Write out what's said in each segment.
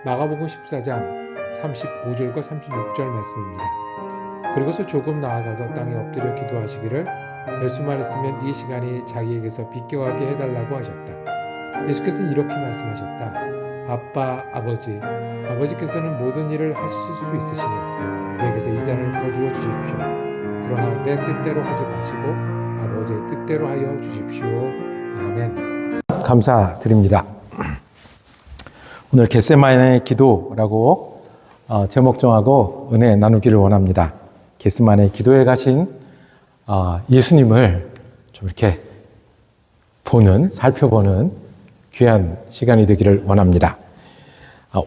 마가복음 14장 35절과 36절 말씀입니다. 그리고서 조금 나아가서 땅에 엎드려 기도하시기를 될 수만 있으면 이 시간이 자기에게서 비껴가게 해달라고 하셨다. 예수께서는 이렇게 말씀하셨다. 아빠, 아버지께서는 모든 일을 하실 수 있으시니 내게서 이 잔을 거두어 주십시오. 그러나 내 뜻대로 하지 마시고 아버지의 뜻대로 하여 주십시오. 아멘. 감사드립니다. 오늘 겟세마네 기도라고 제목 정하고 은혜 나누기를 원합니다. 겟세마네 기도에 가신 예수님을 좀 이렇게 살펴보는 귀한 시간이 되기를 원합니다.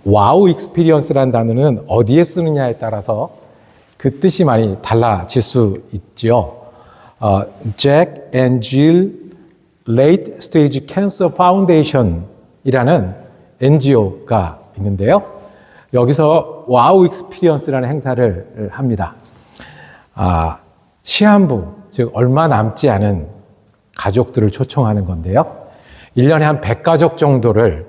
와우 익스피리언스라는 단어는 어디에 쓰느냐에 따라서 그 뜻이 많이 달라질 수 있죠. 잭 앤 질 레이트 스테이지 캔서 파운데이션이라는 NGO가 있는데요. 여기서 와우 익스피리언스라는 행사를 합니다. 시한부, 즉 얼마 남지 않은 가족들을 초청하는 건데요. 1년에 한 100가족 정도를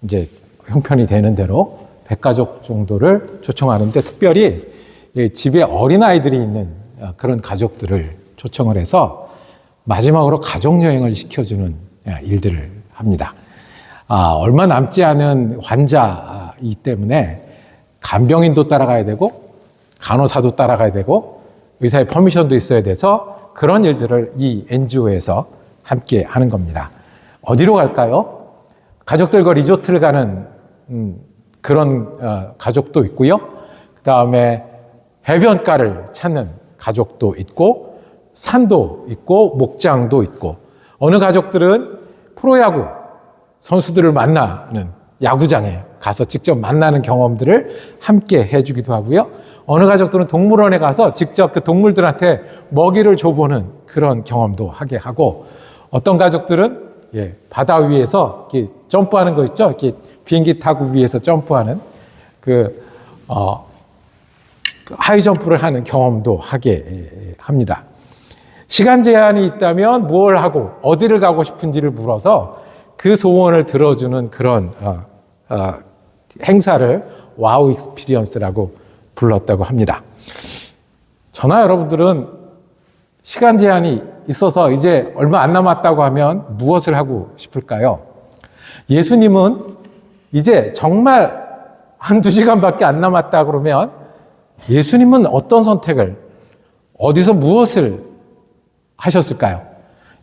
이제 형편이 되는 대로 100가족 정도를 초청하는데 특별히 집에 어린아이들이 있는 그런 가족들을 초청을 해서 마지막으로 가족여행을 시켜주는 일들을 합니다. 얼마 남지 않은 환자이기 때문에 간병인도 따라가야 되고 간호사도 따라가야 되고 의사의 퍼미션도 있어야 돼서 그런 일들을 이 NGO에서 함께 하는 겁니다. 어디로 갈까요? 가족들과 리조트를 가는 그런 가족도 있고요. 그 다음에 해변가를 찾는 가족도 있고 산도 있고 목장도 있고 어느 가족들은 프로야구 선수들을 만나는 야구장에 가서 직접 만나는 경험들을 함께 해주기도 하고요. 어느 가족들은 동물원에 가서 직접 그 동물들한테 먹이를 줘보는 그런 경험도 하게 하고 어떤 가족들은 바다 위에서 이렇게 점프하는 거 있죠? 이렇게 비행기 타고 위에서 점프하는 하이점프를 하는 경험도 하게 합니다. 시간 제한이 있다면 무엇을 하고 어디를 가고 싶은지를 물어서 그 소원을 들어주는 그런 행사를 와우 익스피리언스라고 불렀다고 합니다. 저나 여러분들은 시간 제한이 있어서 이제 얼마 안 남았다고 하면 무엇을 하고 싶을까요? 예수님은 이제 정말 한두 시간밖에 안 남았다 그러면 예수님은 어떤 선택을 어디서 무엇을 하셨을까요?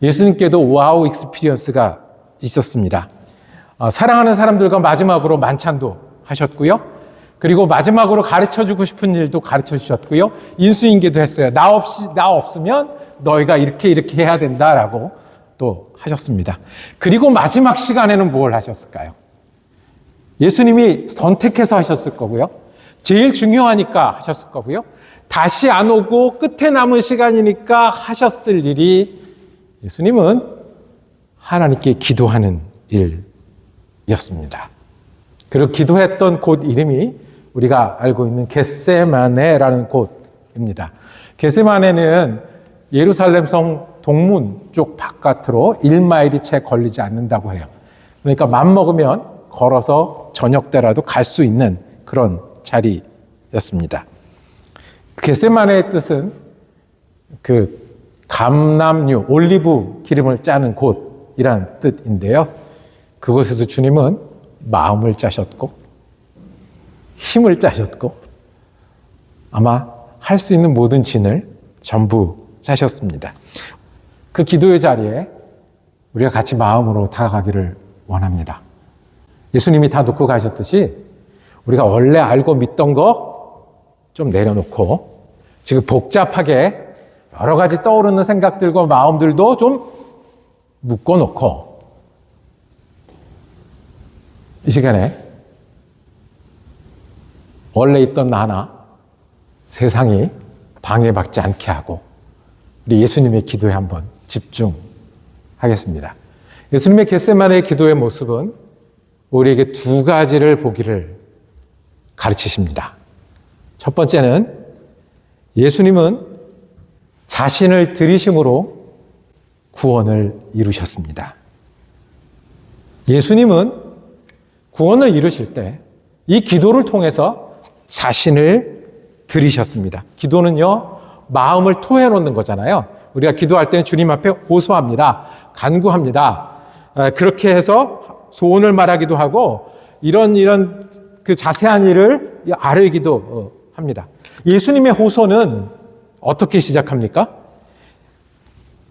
예수님께도 와우 익스피리언스가 있었습니다. 사랑하는 사람들과 마지막으로 만찬도 하셨고요. 그리고 마지막으로 가르쳐주고 싶은 일도 가르쳐 주셨고요. 인수인계도 했어요. 나 없으면 너희가 이렇게 해야 된다라고 또 하셨습니다. 그리고 마지막 시간에는 뭘 하셨을까요? 예수님이 선택해서 하셨을 거고요. 제일 중요하니까 하셨을 거고요. 다시 안 오고 끝에 남은 시간이니까 하셨을 일이 예수님은 하나님께 기도하는 일이었습니다. 그리고 기도했던 곳 이름이 우리가 알고 있는 겟세마네라는 곳입니다. 겟세마네는 예루살렘 성 동문 쪽 바깥으로 1마일이 채 걸리지 않는다고 해요. 그러니까 맘먹으면 걸어서 저녁 때라도 갈 수 있는 그런 자리였습니다. 겟세마네의 뜻은 감람류, 올리브 기름을 짜는 곳이란 뜻인데요. 그곳에서 주님은 마음을 짜셨고 힘을 짜셨고 아마 할 수 있는 모든 진을 전부 짜셨습니다. 그 기도의 자리에 우리가 같이 마음으로 다가가기를 원합니다. 예수님이 다 놓고 가셨듯이 우리가 원래 알고 믿던 거 좀 내려놓고 지금 복잡하게 여러 가지 떠오르는 생각들과 마음들도 좀 묶어놓고 이 시간에 원래 있던 나나 세상이 방해받지 않게 하고 우리 예수님의 기도에 한번 집중하겠습니다. 예수님의 겟세마네의 기도의 모습은 우리에게 두 가지를 보기를 가르치십니다. 첫 번째는 예수님은 자신을 들이심으로 구원을 이루셨습니다. 예수님은 구원을 이루실 때 이 기도를 통해서 자신을 드리셨습니다. 기도는요, 마음을 토해놓는 거잖아요. 우리가 기도할 때는 주님 앞에 호소합니다. 간구합니다. 그렇게 해서 소원을 말하기도 하고 이런 그 자세한 일을 아뢰기도 합니다. 예수님의 호소는 어떻게 시작합니까?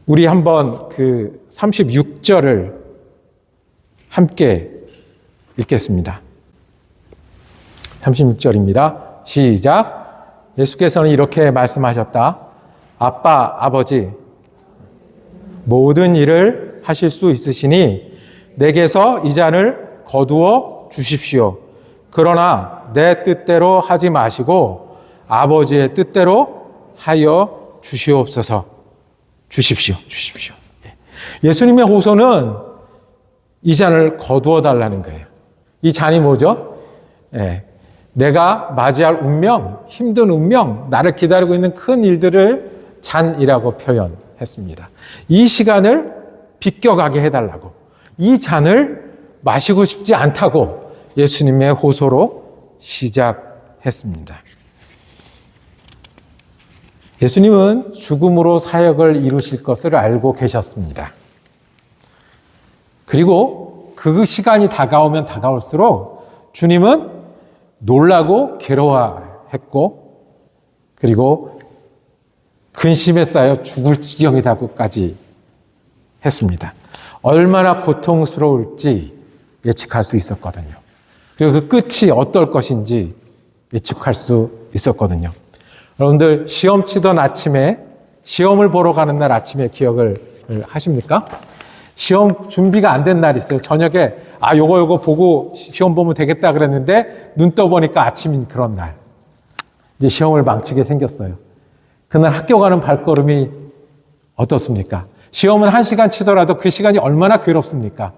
우리 한번 그 36절을 함께 읽겠습니다. 36절입니다. 시작. 예수께서는 이렇게 말씀하셨다. 아빠, 아버지, 모든 일을 하실 수 있으시니 내게서 이 잔을 거두어 주십시오. 그러나 내 뜻대로 하지 마시고 아버지의 뜻대로 하여 주시옵소서. 주십시오. 예수님의 호소는 이 잔을 거두어 달라는 거예요. 이 잔이 뭐죠? 내가 맞이할 운명, 힘든 운명, 나를 기다리고 있는 큰 일들을 잔이라고 표현했습니다. 이 시간을 비껴가게 해달라고, 이 잔을 마시고 싶지 않다고 예수님의 호소로 시작했습니다. 예수님은 죽음으로 사역을 이루실 것을 알고 계셨습니다. 그리고 그 시간이 다가오면 다가올수록 주님은 놀라고 괴로워했고, 그리고 근심에 쌓여 죽을 지경이다고까지 했습니다. 얼마나 고통스러울지 예측할 수 있었거든요. 그리고 그 끝이 어떨 것인지 예측할 수 있었거든요. 여러분들 시험 치던 아침에, 시험을 보러 가는 날 아침에 기억을 하십니까? 시험 준비가 안 된 날 있어요. 저녁에 요거 보고 시험 보면 되겠다 그랬는데 눈 떠보니까 아침인 그런 날. 이제 시험을 망치게 생겼어요. 그날 학교 가는 발걸음이 어떻습니까? 시험은 1시간 치더라도 그 시간이 얼마나 괴롭습니까?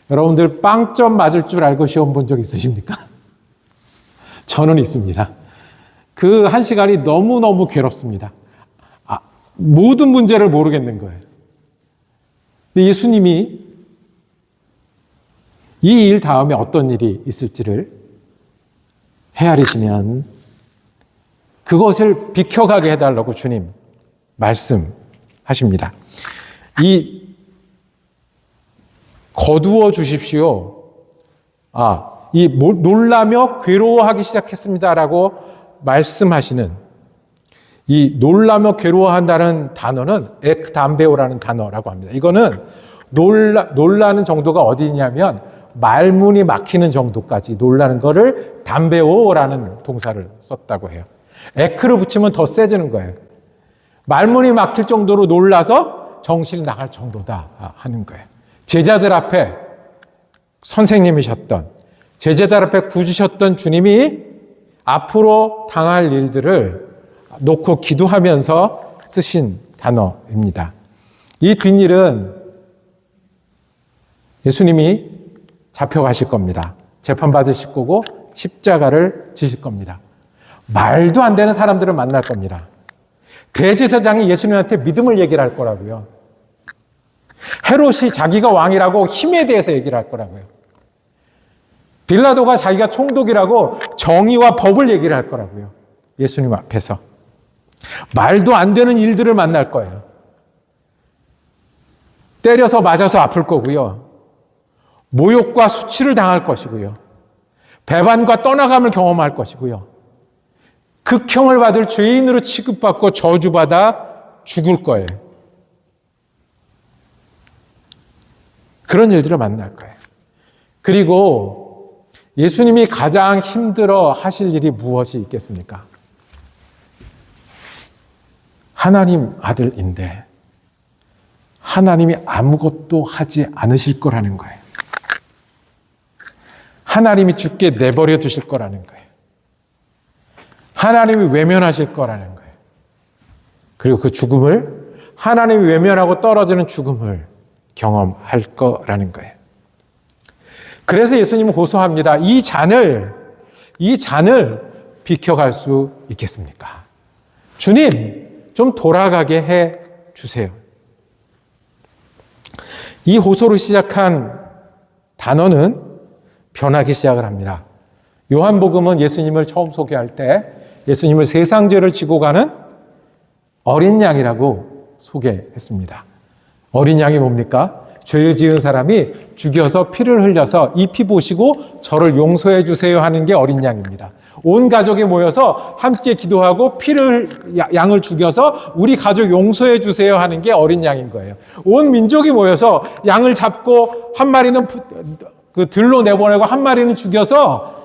여러분들 빵점 맞을 줄 알고 시험 본 적 있으십니까? 저는 있습니다. 그 1시간이 너무너무 괴롭습니다. 모든 문제를 모르겠는 거예요. 근데 예수님이 이 일 다음에 어떤 일이 있을지를 헤아리시면 그것을 비켜가게 해달라고 주님 말씀하십니다. 이 거두어 주십시오. 이 놀라며 괴로워하기 시작했습니다라고 말씀하시는 이 놀라며 괴로워한다는 단어는 엑담베오라는 단어라고 합니다. 이거는 놀라는 정도가 어디냐면 말문이 막히는 정도까지 놀라는 거를 담베오라는 동사를 썼다고 해요. 에크를 붙이면 더 세지는 거예요. 말문이 막힐 정도로 놀라서 정신이 나갈 정도다 하는 거예요. 제자들 앞에 선생님이셨던, 제자들 앞에 구주셨던 주님이 앞으로 당할 일들을 놓고 기도하면서 쓰신 단어입니다. 이 뒷일은 예수님이 잡혀가실 겁니다. 재판받으실 거고 십자가를 지실 겁니다. 말도 안 되는 사람들을 만날 겁니다. 대제사장이 예수님한테 믿음을 얘기를 할 거라고요. 헤롯이 자기가 왕이라고 힘에 대해서 얘기를 할 거라고요. 빌라도가 자기가 총독이라고 정의와 법을 얘기를 할 거라고요. 예수님 앞에서. 말도 안 되는 일들을 만날 거예요. 때려서 맞아서 아플 거고요. 모욕과 수치를 당할 것이고요. 배반과 떠나감을 경험할 것이고요. 극형을 받을 죄인으로 취급받고 저주받아 죽을 거예요. 그런 일들을 만날 거예요. 그리고 예수님이 가장 힘들어 하실 일이 무엇이 있겠습니까? 하나님 아들인데 하나님이 아무것도 하지 않으실 거라는 거예요. 하나님이 죽게 내버려 두실 거라는 거예요. 하나님이 외면하실 거라는 거예요. 그리고 그 죽음을, 하나님이 외면하고 떨어지는 죽음을 경험할 거라는 거예요. 그래서 예수님은 호소합니다. 이 잔을 비켜갈 수 있겠습니까? 주님, 좀 돌아가게 해 주세요. 이 호소로 시작한 단어는 변하기 시작을 합니다. 요한복음은 예수님을 처음 소개할 때 예수님을 세상 죄를 지고 가는 어린 양이라고 소개했습니다. 어린 양이 뭡니까? 죄를 지은 사람이 죽여서 피를 흘려서 이 피 보시고 저를 용서해 주세요 하는 게 어린 양입니다. 온 가족이 모여서 함께 기도하고 양을 죽여서 우리 가족 용서해 주세요 하는 게 어린 양인 거예요. 온 민족이 모여서 양을 잡고 한 마리는 그 들로 내보내고 한 마리는 죽여서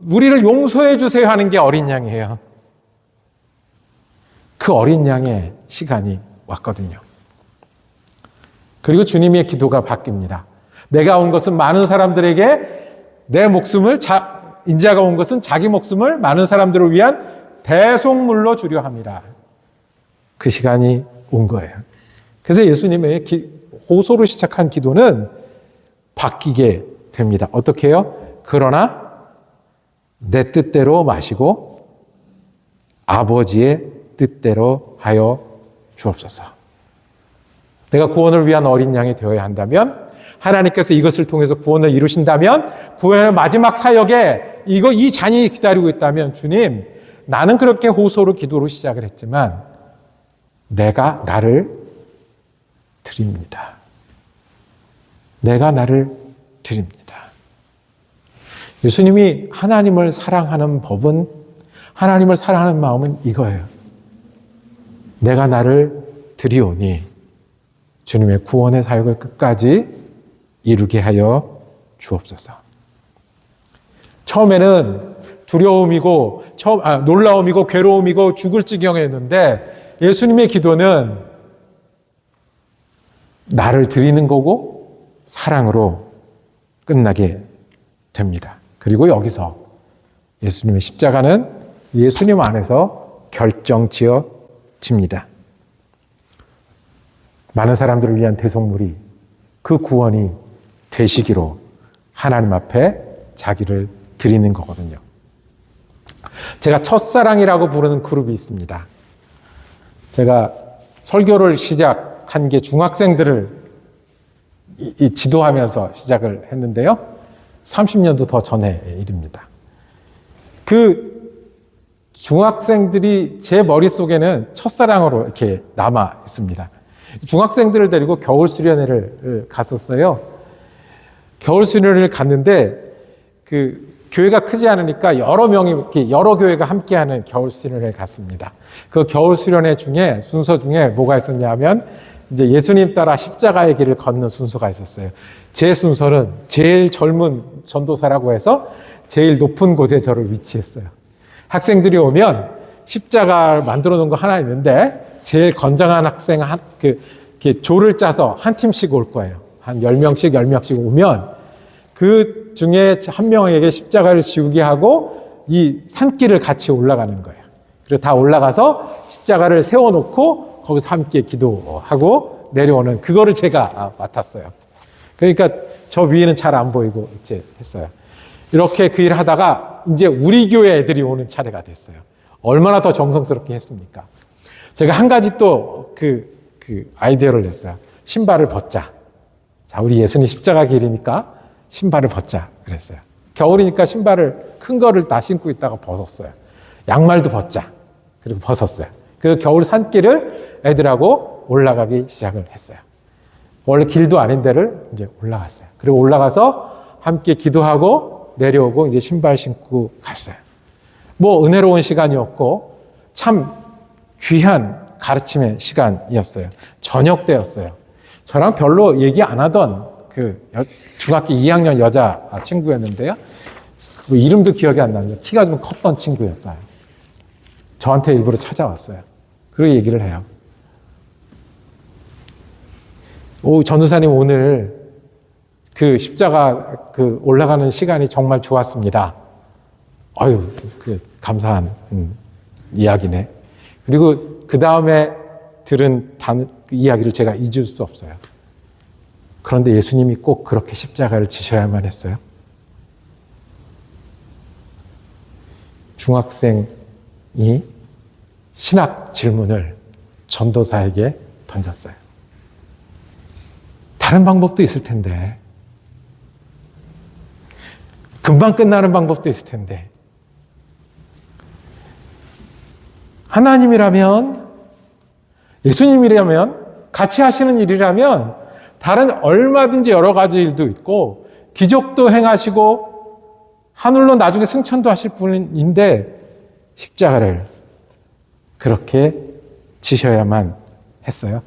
우리를 용서해 주세요 하는 게 어린 양이에요. 그 어린 양의 시간이 왔거든요. 그리고 주님의 기도가 바뀝니다. 내가 온 것은 많은 사람들에게 내 목숨을 인자가 온 것은 자기 목숨을 많은 사람들을 위한 대속물로 주려 함이라. 그 시간이 온 거예요. 그래서 예수님의 호소로 시작한 기도는 바뀌게 됩니다. 어떻게 해요? 그러나 내 뜻대로 마시고 아버지의 뜻대로 하여 주옵소서. 내가 구원을 위한 어린 양이 되어야 한다면, 하나님께서 이것을 통해서 구원을 이루신다면, 구원의 마지막 사역에 이 잔이 기다리고 있다면, 주님, 나는 그렇게 호소로 기도로 시작을 했지만 내가 나를 드립니다. 내가 나를 드립니다. 예수님이 하나님을 사랑하는 법은, 하나님을 사랑하는 마음은 이거예요. 내가 나를 드리오니 주님의 구원의 사역을 끝까지 이루게 하여 주옵소서. 처음에는 두려움이고 놀라움이고 괴로움이고 죽을 지경이었는데 예수님의 기도는 나를 드리는 거고 사랑으로 끝나게 됩니다. 그리고 여기서 예수님의 십자가는 예수님 안에서 결정지어집니다. 많은 사람들을 위한 대속물이 그 구원이 되시기로 하나님 앞에 자기를 드리는 거거든요. 제가 첫사랑이라고 부르는 그룹이 있습니다. 제가 설교를 시작한 게 중학생들을 지도하면서 시작을 했는데요. 30년도 더 전의 일입니다. 그 중학생들이 제 머릿속에는 첫사랑으로 이렇게 남아 있습니다. 중학생들을 데리고 겨울 수련회를 갔었어요. 겨울 수련회를 갔는데 그 교회가 크지 않으니까 여러 명이 이렇게 여러 교회가 함께하는 겨울 수련회를 갔습니다. 그 겨울 수련회 중에 순서 중에 뭐가 있었냐면 이제 예수님 따라 십자가의 길을 걷는 순서가 있었어요. 제 순서는 제일 젊은 전도사라고 해서 제일 높은 곳에 저를 위치했어요. 학생들이 오면 십자가를 만들어 놓은 거 하나 있는데 제일 건장한 학생 이렇게 조를 짜서 한 팀씩 올 거예요. 한 10명씩 오면 그 중에 한 명에게 십자가를 지우게 하고 이 산길을 같이 올라가는 거예요. 그리고 다 올라가서 십자가를 세워놓고 거기서 함께 기도하고 내려오는 그거를 제가 맡았어요. 그러니까 저 위에는 잘 안 보이고 이제 했어요. 이렇게 그 일을 하다가 이제 우리 교회 애들이 오는 차례가 됐어요. 얼마나 더 정성스럽게 했습니까? 제가 한 가지 또 그 아이디어를 냈어요. 신발을 벗자. 자, 우리 예수님 십자가 길이니까 신발을 벗자 그랬어요. 겨울이니까 신발을 큰 거를 다 신고 있다가 벗었어요. 양말도 벗자. 그리고 벗었어요. 그 겨울 산길을 애들하고 올라가기 시작을 했어요. 원래 길도 아닌 데를 이제 올라갔어요. 그리고 올라가서 함께 기도하고 내려오고 이제 신발 신고 갔어요. 뭐 은혜로운 시간이었고 참 귀한 가르침의 시간이었어요. 저녁 때였어요. 저랑 별로 얘기 안 하던 그 중학교 2학년 여자 친구였는데요. 뭐 이름도 기억이 안 나는데 키가 좀 컸던 친구였어요. 저한테 일부러 찾아왔어요. 그리고 얘기를 해요. 전도사님 오늘 그 십자가 그 올라가는 시간이 정말 좋았습니다. 아유, 그 감사한 이야기네. 그리고 그 다음에 들은 그 이야기를 제가 잊을 수 없어요. 그런데 예수님이 꼭 그렇게 십자가를 지셔야만 했어요. 중학생이 신학 질문을 전도사에게 던졌어요. 다른 방법도 있을 텐데 금방 끝나는 방법도 있을 텐데. 하나님이라면, 예수님이라면, 같이 하시는 일이라면 다른 얼마든지 여러 가지 일도 있고 기적도 행하시고 하늘로 나중에 승천도 하실 분인데 십자가를 그렇게 지셔야만 했어요.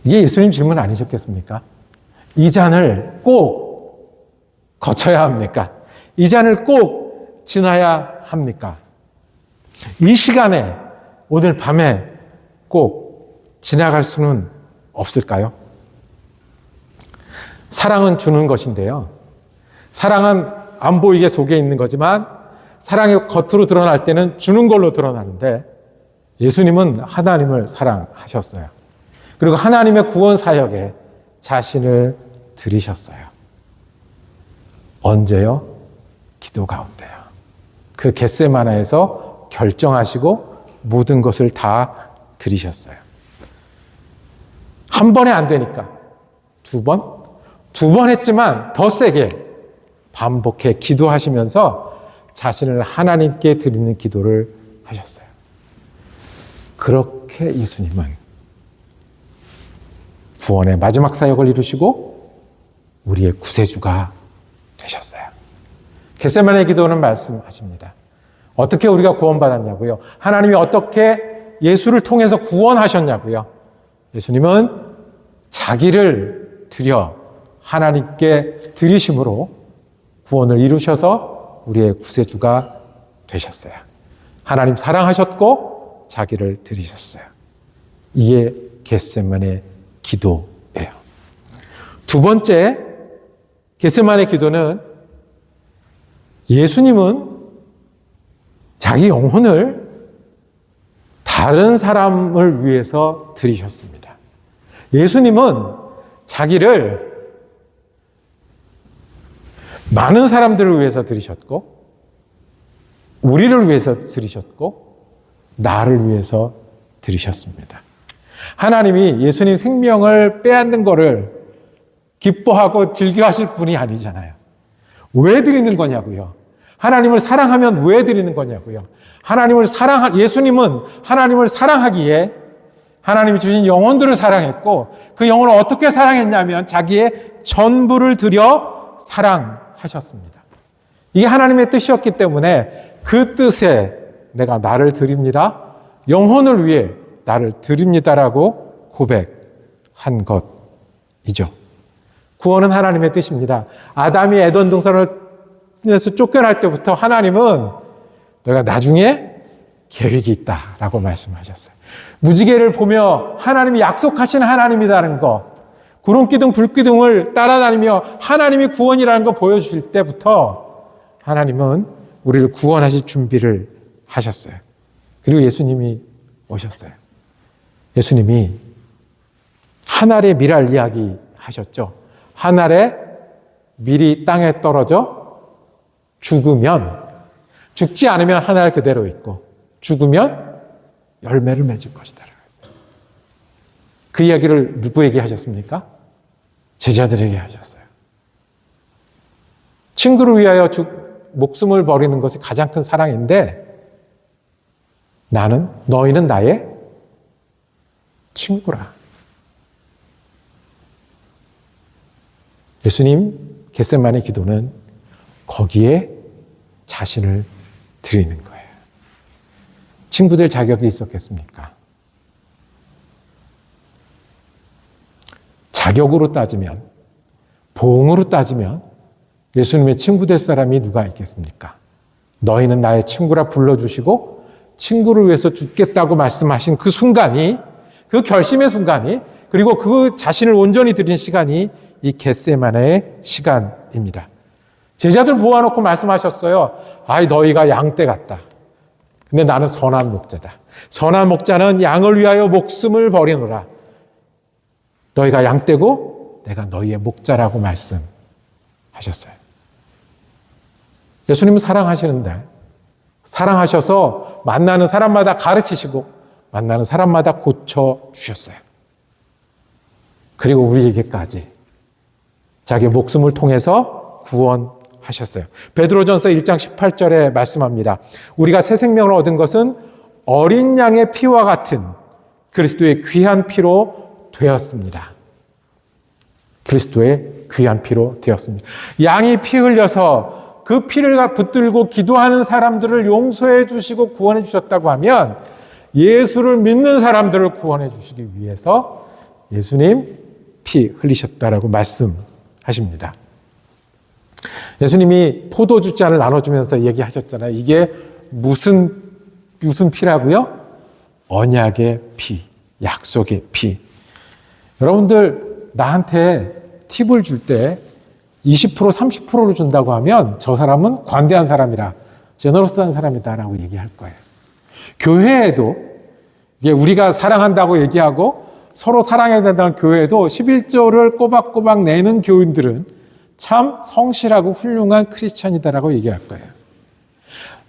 이게 예수님 질문 아니셨겠습니까? 이 잔을 꼭 거쳐야 합니까? 이 잔을 꼭 지나야 합니까? 이 시간에 오늘 밤에 꼭 지나갈 수는 없을까요? 사랑은 주는 것인데요. 사랑은 안 보이게 속에 있는 거지만 사랑이 겉으로 드러날 때는 주는 걸로 드러나는데 예수님은 하나님을 사랑하셨어요. 그리고 하나님의 구원 사역에 자신을 드리셨어요. 언제요? 기도 가운데요. 그 겟세마네에서 결정하시고 모든 것을 다 드리셨어요. 한 번에 안 되니까 두 번 했지만 더 세게 반복해 기도하시면서 자신을 하나님께 드리는 기도를 하셨어요. 그렇게 예수님은 구원의 마지막 사역을 이루시고 우리의 구세주가 되셨어요. 겟세마네 기도는 말씀하십니다. 어떻게 우리가 구원받았냐고요? 하나님이 어떻게 예수를 통해서 구원하셨냐고요? 예수님은 자기를 드려 하나님께 드리심으로 구원을 이루셔서 우리의 구세주가 되셨어요. 하나님 사랑하셨고 자기를 드리셨어요. 이게 겟세마네 기도예요. 두 번째 겟세마네 기도는 예수님은 자기 영혼을 다른 사람을 위해서 드리셨습니다. 예수님은 자기를 많은 사람들을 위해서 드리셨고 우리를 위해서 드리셨고 나를 위해서 드리셨습니다. 하나님이 예수님 생명을 빼앗는 것을 기뻐하고 즐겨하실 분이 아니잖아요. 왜 드리는 거냐고요? 하나님을 사랑하면 왜 드리는 거냐고요? 예수님은 하나님을 사랑하기에 하나님이 주신 영혼들을 사랑했고 그 영혼을 어떻게 사랑했냐면 자기의 전부를 드려 사랑하셨습니다. 이게 하나님의 뜻이었기 때문에 그 뜻에 내가 나를 드립니다. 영혼을 위해 나를 드립니다라고 고백한 것이죠. 구원은 하나님의 뜻입니다. 아담이 에덴 동산에서 쫓겨날 때부터 하나님은 너희가 나중에 계획이 있다라고 말씀하셨어요. 무지개를 보며 하나님이 약속하신 하나님이라는 것, 구름기둥, 불기둥을 따라다니며 하나님이 구원이라는 거 보여주실 때부터 하나님은 우리를 구원하실 준비를 하셨어요. 그리고 예수님이 오셨어요. 예수님이 한 알의 밀알 이야기 하셨죠. 한 알의 밀이 땅에 떨어져 죽으면, 죽지 않으면 한 알 그대로 있고 죽으면 열매를 맺을 것이다. 그 이야기를 누구에게 하셨습니까? 제자들에게 하셨어요. 친구를 위하여 목숨을 버리는 것이 가장 큰 사랑인데 너희는 나의 친구라. 예수님 겟세마네 기도는 거기에 자신을 드리는 거예요. 친구들 자격이 있었겠습니까? 자격으로 따지면, 보응으로 따지면 예수님의 친구 될 사람이 누가 있겠습니까? 너희는 나의 친구라 불러주시고 친구를 위해서 죽겠다고 말씀하신 그 순간이, 그 결심의 순간이, 그리고 그 자신을 온전히 드린 시간이 이 겟세마네의 시간입니다. 제자들 모아놓고 말씀하셨어요. 너희가 양떼 같다. 근데 나는 선한 목자다. 선한 목자는 양을 위하여 목숨을 버리노라. 너희가 양떼고 내가 너희의 목자라고 말씀하셨어요. 예수님은 사랑하시는데 사랑하셔서 만나는 사람마다 가르치시고 만나는 사람마다 고쳐주셨어요. 그리고 우리에게까지 자기 목숨을 통해서 구원하셨어요. 하셨어요. 베드로전서 1장 18절에 말씀합니다. 우리가 새 생명을 얻은 것은 어린 양의 피와 같은 그리스도의 귀한 피로 되었습니다. 그리스도의 귀한 피로 되었습니다. 양이 피 흘려서 그 피를 붙들고 기도하는 사람들을 용서해 주시고 구원해 주셨다고 하면 예수를 믿는 사람들을 구원해 주시기 위해서 예수님 피 흘리셨다라고 말씀하십니다. 예수님이 포도주 잔을 나눠주면서 얘기하셨잖아요. 이게 무슨 피라고요? 언약의 피, 약속의 피. 여러분들 나한테 팁을 줄 때 20%, 30%를 준다고 하면 저 사람은 관대한 사람이라, 제너러스한 사람이다라고 얘기할 거예요. 교회에도 이게 우리가 사랑한다고 얘기하고 서로 사랑해야 된다는 교회에도 11조를 꼬박꼬박 내는 교인들은 참 성실하고 훌륭한 크리스찬이다라고 얘기할 거예요.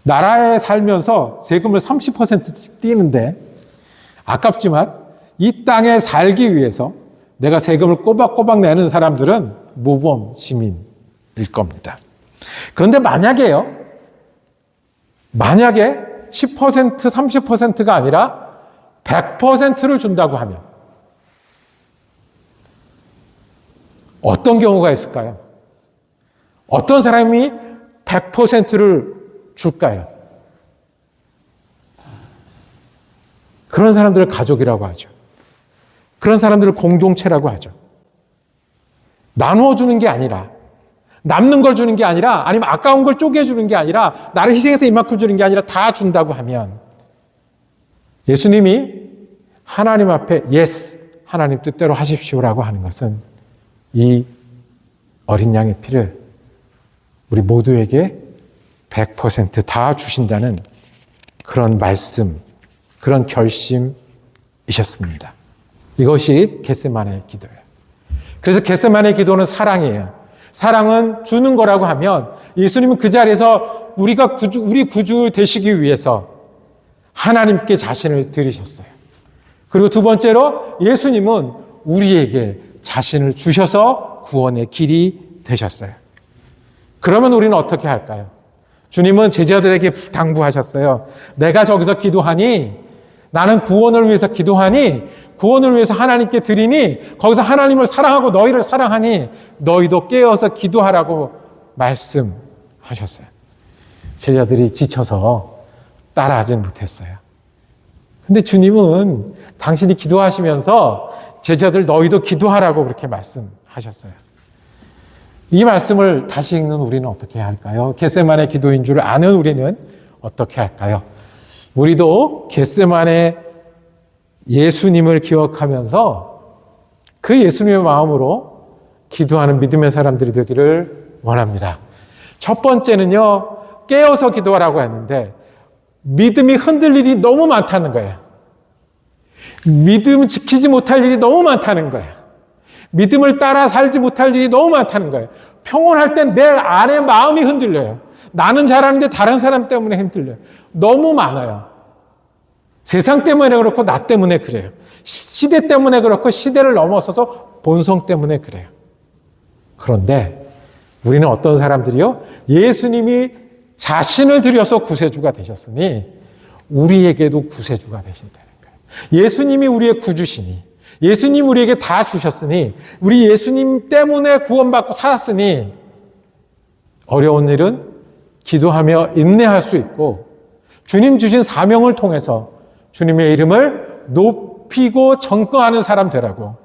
나라에 살면서 세금을 30%씩 띄는데 아깝지만 이 땅에 살기 위해서 내가 세금을 꼬박꼬박 내는 사람들은 모범 시민일 겁니다. 그런데 만약에 10%, 30%가 아니라 100%를 준다고 하면 어떤 경우가 있을까요? 어떤 사람이 100%를 줄까요? 그런 사람들을 가족이라고 하죠. 그런 사람들을 공동체라고 하죠. 나누어 주는 게 아니라, 남는 걸 주는 게 아니라, 아니면 아까운 걸 쪼개주는 게 아니라, 나를 희생해서 이만큼 주는 게 아니라 다 준다고 하면 예수님이 하나님 앞에 예스, 하나님 뜻대로 하십시오라고 하는 것은 이 어린 양의 피를 우리 모두에게 100% 주신다는 그런 말씀, 그런 결심이셨습니다. 이것이 겟세마네 기도예요. 그래서 겟세마네 기도는 사랑이에요. 사랑은 주는 거라고 하면 예수님은 그 자리에서 우리 구주 되시기 위해서 하나님께 자신을 드리셨어요. 그리고 두 번째로 예수님은 우리에게 자신을 주셔서 구원의 길이 되셨어요. 그러면 우리는 어떻게 할까요? 주님은 제자들에게 당부하셨어요. 내가 저기서 기도하니, 나는 구원을 위해서 기도하니, 구원을 위해서 하나님께 드리니, 거기서 하나님을 사랑하고 너희를 사랑하니 너희도 깨어서 기도하라고 말씀하셨어요. 제자들이 지쳐서 따라하진 못했어요. 근데 주님은 당신이 기도하시면서 제자들 너희도 기도하라고 그렇게 말씀하셨어요. 이 말씀을 다시 읽는 우리는 어떻게 할까요? 겟세마네 기도인 줄 아는 우리는 어떻게 할까요? 우리도 겟세마네 예수님을 기억하면서 그 예수님의 마음으로 기도하는 믿음의 사람들이 되기를 원합니다. 첫 번째는요, 깨어서 기도하라고 했는데 믿음이 흔들릴 일이 너무 많다는 거예요. 믿음을 지키지 못할 일이 너무 많다는 거예요. 믿음을 따라 살지 못할 일이 너무 많다는 거예요. 평온할 땐 내 안에 마음이 흔들려요. 나는 잘하는데 다른 사람 때문에 흔들려요. 너무 많아요. 세상 때문에 그렇고 나 때문에 그래요. 시대 때문에 그렇고 시대를 넘어서서 본성 때문에 그래요. 그런데 우리는 어떤 사람들이요? 예수님이 자신을 들여서 구세주가 되셨으니 우리에게도 구세주가 되신다는 거예요. 예수님이 우리의 구주시니, 예수님 우리에게 다 주셨으니, 우리 예수님 때문에 구원받고 살았으니 어려운 일은 기도하며 인내할 수 있고 주님 주신 사명을 통해서 주님의 이름을 높이고 전거하는 사람 되라고,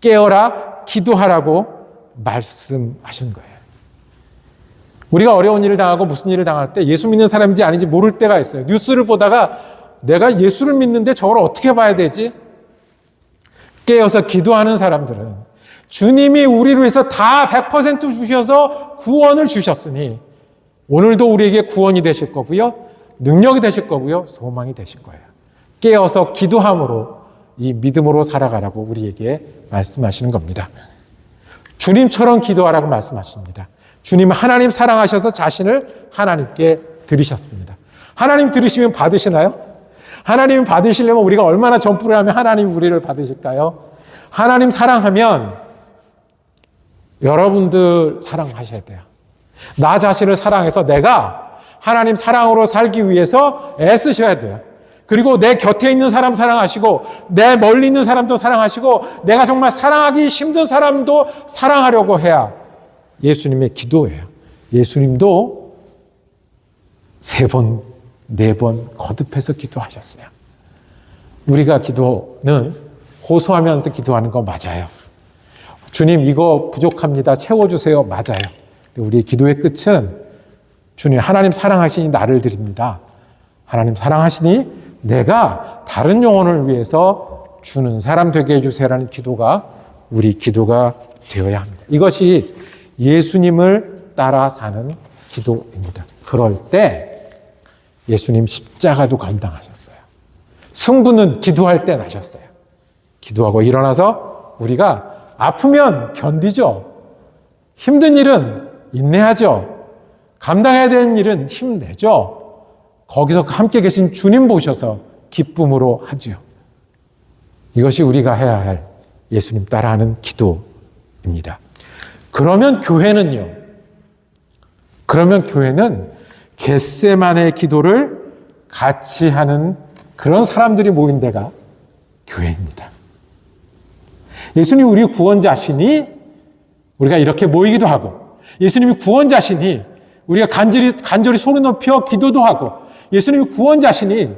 깨어라 기도하라고 말씀하신 거예요. 우리가 어려운 일을 당하고 무슨 일을 당할 때 예수 믿는 사람인지 아닌지 모를 때가 있어요. 뉴스를 보다가 내가 예수를 믿는데 저걸 어떻게 봐야 되지? 깨어서 기도하는 사람들은 주님이 우리를 위해서 다 100% 주셔서 구원을 주셨으니 오늘도 우리에게 구원이 되실 거고요, 능력이 되실 거고요, 소망이 되실 거예요. 깨어서 기도함으로 이 믿음으로 살아가라고 우리에게 말씀하시는 겁니다. 주님처럼 기도하라고 말씀하십니다. 주님은 하나님 사랑하셔서 자신을 하나님께 드리셨습니다. 하나님 들으시면 받으시나요? 하나님 받으시려면 우리가 얼마나 전부를 하면 하나님 우리를 받으실까요? 하나님 사랑하면 여러분들 사랑하셔야 돼요. 나 자신을 사랑해서 내가 하나님 사랑으로 살기 위해서 애쓰셔야 돼요. 그리고 내 곁에 있는 사람 사랑하시고 내 멀리 있는 사람도 사랑하시고 내가 정말 사랑하기 힘든 사람도 사랑하려고 해야 예수님의 기도예요. 예수님도 3번, 4번 거듭해서 기도하셨어요. 우리가 기도는 호소하면서 기도하는 거 맞아요. 주님 이거 부족합니다. 채워주세요. 맞아요. 우리의 기도의 끝은 주님 하나님 사랑하시니 나를 드립니다. 하나님 사랑하시니 내가 다른 영혼을 위해서 주는 사람 되게 해주세요라는 기도가 우리 기도가 되어야 합니다. 이것이 예수님을 따라 사는 기도입니다. 그럴 때 예수님 십자가도 감당하셨어요. 승부는 기도할 때 나셨어요. 기도하고 일어나서 우리가 아프면 견디죠. 힘든 일은 인내하죠. 감당해야 되는 일은 힘내죠. 거기서 함께 계신 주님 보셔서 기쁨으로 하지요. 이것이 우리가 해야 할 예수님 따라하는 기도입니다. 그러면 교회는 겟세마네 기도를 같이 하는 그런 사람들이 모인 데가 교회입니다. 예수님이 우리 구원자시니 우리가 이렇게 모이기도 하고, 예수님이 구원자시니 우리가 간절히 소리 높여 기도도 하고, 예수님이 구원자시니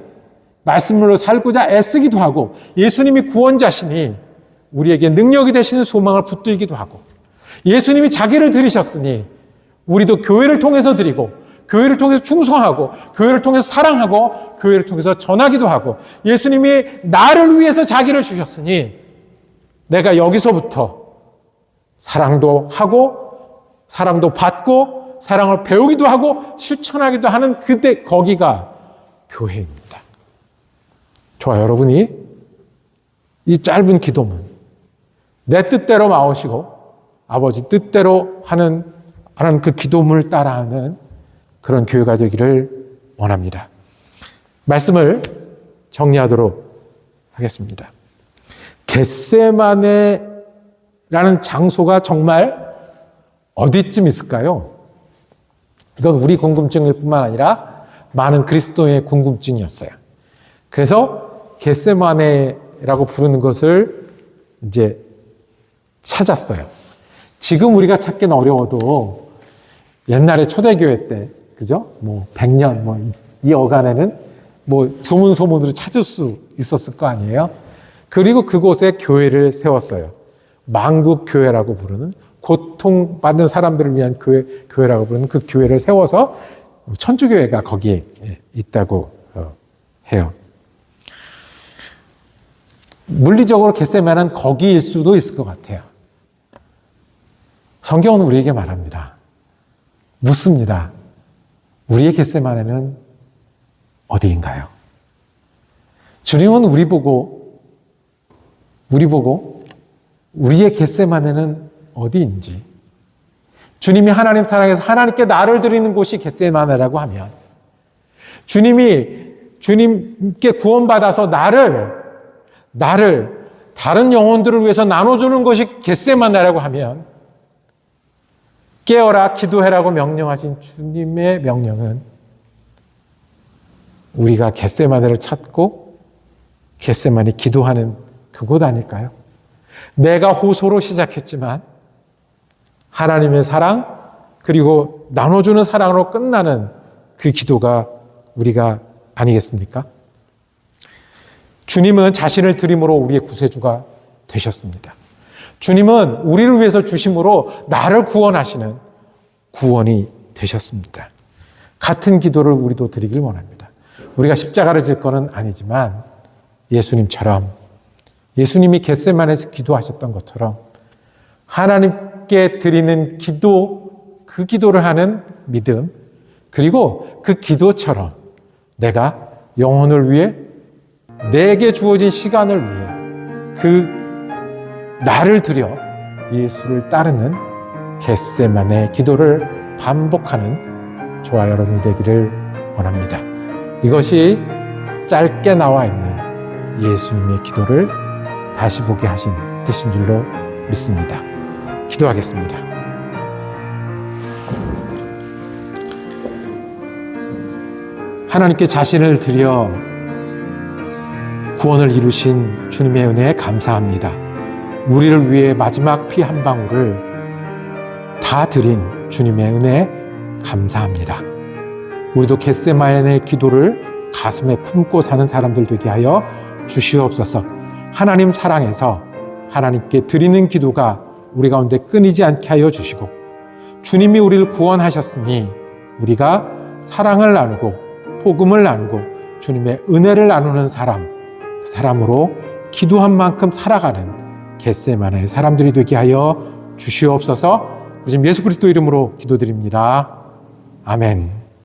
말씀으로 살고자 애쓰기도 하고, 예수님이 구원자시니 우리에게 능력이 되시는 소망을 붙들기도 하고, 예수님이 자기를 드리셨으니 우리도 교회를 통해서 드리고, 교회를 통해서 충성하고, 교회를 통해서 사랑하고, 교회를 통해서 전하기도 하고, 예수님이 나를 위해서 자기를 주셨으니 내가 여기서부터 사랑도 하고, 사랑도 받고, 사랑을 배우기도 하고 실천하기도 하는 그때 거기가 교회입니다. 저와 여러분이 이 짧은 기도문 내 뜻대로 마오시고 아버지 뜻대로 하는 그 기도문을 따라하는 그런 교회가 되기를 원합니다. 말씀을 정리하도록 하겠습니다. 겟세마네라는 장소가 정말 어디쯤 있을까요? 이건 우리 궁금증일 뿐만 아니라 많은 그리스도인의 궁금증이었어요. 그래서 겟세마네라고 부르는 것을 이제 찾았어요. 지금 우리가 찾기는 어려워도 옛날에 초대교회 때, 그죠? 100년, 이 어간에는 소문으로 찾을 수 있었을 거 아니에요? 그리고 그곳에 교회를 세웠어요. 만국교회라고 부르는, 고통받는 사람들을 위한 교회라고 부르는 그 교회를 세워서 천주교회가 거기에 있다고 해요. 물리적으로 겟세마네는 거기일 수도 있을 것 같아요. 성경은 우리에게 말합니다. 묻습니다. 우리의 겟세마네는 어디인가요? 주님은 우리 보고 우리의 겟세마네는 어디인지, 주님이 하나님 사랑해서 하나님께 나를 드리는 곳이 겟세마네라고 하면, 주님께 구원받아서 나를 다른 영혼들을 위해서 나눠주는 것이 겟세마네라고 하면, 깨어라 기도해라고 명령하신 주님의 명령은 우리가 겟세마네를 찾고 겟세마네 기도하는 그곳 아닐까요? 내가 호소로 시작했지만 하나님의 사랑 그리고 나눠주는 사랑으로 끝나는 그 기도가 우리가 아니겠습니까? 주님은 자신을 드림으로 우리의 구세주가 되셨습니다. 주님은 우리를 위해서 주심으로 나를 구원하시는 구원이 되셨습니다. 같은 기도를 우리도 드리길 원합니다. 우리가 십자가를 질 거는 아니지만 예수님처럼, 예수님이 겟세마네에서 기도하셨던 것처럼 하나님께 드리는 기도, 그 기도를 하는 믿음, 그리고 그 기도처럼 내가 영혼을 위해, 내게 주어진 시간을 위해 그 나를 들여 예수를 따르는 겟세마네 기도를 반복하는 저와 여러분이 되기를 원합니다. 이것이 짧게 나와 있는 예수님의 기도를 다시 보게 하신 뜻인 줄로 믿습니다. 기도하겠습니다. 하나님께 자신을 드려 구원을 이루신 주님의 은혜에 감사합니다. 우리를 위해 마지막 피 한 방울을 다 드린 주님의 은혜에 감사합니다. 우리도 겟세마네의 기도를 가슴에 품고 사는 사람들 되게 하여 주시옵소서. 하나님 사랑해서 하나님께 드리는 기도가 우리 가운데 끊이지 않게 하여 주시고, 주님이 우리를 구원하셨으니 우리가 사랑을 나누고 복음을 나누고 주님의 은혜를 나누는 사람, 그 사람으로 기도한 만큼 살아가는 겟세마네의 사람들이 되게 하여 주시옵소서. 요즘 예수 그리스도 이름으로 기도드립니다. 아멘.